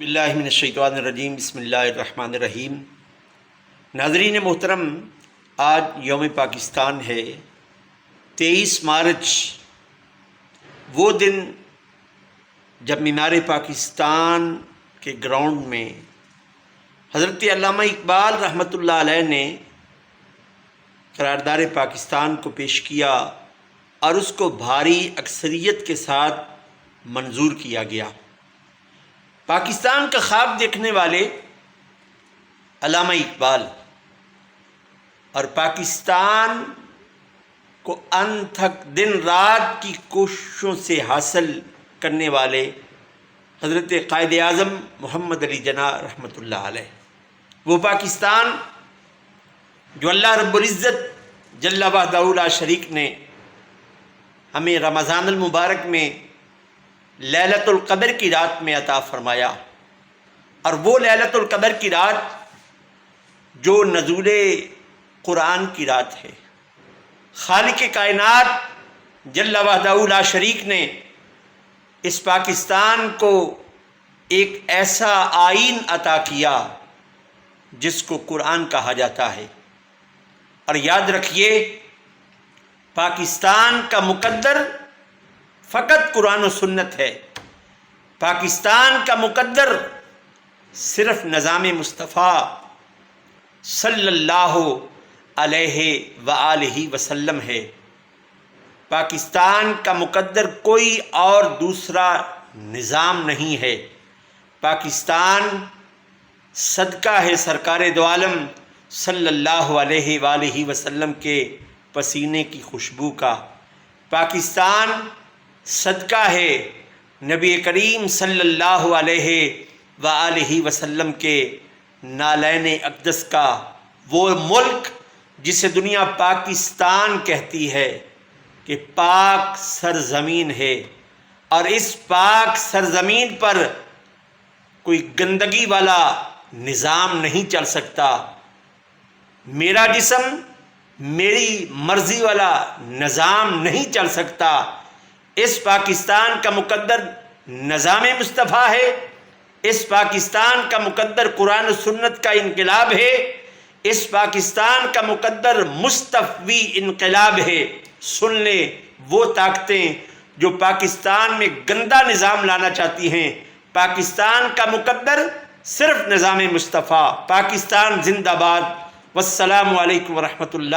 باللہ من الشیطان الرجیم، بسم اللہ الرحمن الرحیم۔ ناظرین محترم، آج یوم پاکستان ہے، 23 مارچ، وہ دن جب مینار پاکستان کے گراؤنڈ میں حضرت علامہ اقبال رحمۃ اللہ علیہ نے قرارداد پاکستان کو پیش کیا اور اس کو بھاری اکثریت کے ساتھ منظور کیا گیا۔ پاکستان کا خواب دیکھنے والے علامہ اقبال اور پاکستان کو انتھک دن رات کی کوششوں سے حاصل کرنے والے حضرت قائد اعظم محمد علی جناح رحمۃ اللہ علیہ، وہ پاکستان جو اللہ رب العزت جل وحدہ لا شریک نے ہمیں رمضان المبارک میں لیلۃ القدر کی رات میں عطا فرمایا، اور وہ لیلۃ القدر کی رات جو نزول قرآن کی رات ہے۔ خالق کائنات جل وحدہ لا شریک نے اس پاکستان کو ایک ایسا آئین عطا کیا جس کو قرآن کہا جاتا ہے، اور یاد رکھیے پاکستان کا مقدر فقط قرآن و سنت ہے۔ پاکستان کا مقدر صرف نظام مصطفیٰ صلی اللہ علیہ وآلہ وسلم ہے۔ پاکستان کا مقدر کوئی اور دوسرا نظام نہیں ہے۔ پاکستان صدقہ ہے سرکار دو عالم صلی اللہ علیہ وآلہ وسلم کے پسینے کی خوشبو کا۔ پاکستان صدقہ ہے نبی کریم صلی اللہ علیہ وآلہ وسلم کے نالین اقدس کا، وہ ملک جسے دنیا پاکستان کہتی ہے کہ پاک سرزمین ہے، اور اس پاک سرزمین پر کوئی گندگی والا نظام نہیں چل سکتا۔ میرا جسم میری مرضی والا نظام نہیں چل سکتا۔ اس پاکستان کا مقدر نظام مصطفیٰ ہے، اس پاکستان کا مقدر قرآن و سنت کا انقلاب ہے، اس پاکستان کا مقدر مصطفی انقلاب ہے۔ سن لیں وہ طاقتیں جو پاکستان میں گندا نظام لانا چاہتی ہیں، پاکستان کا مقدر صرف نظام مصطفیٰ۔ پاکستان زندہ باد۔ والسلام علیکم ورحمۃ اللہ۔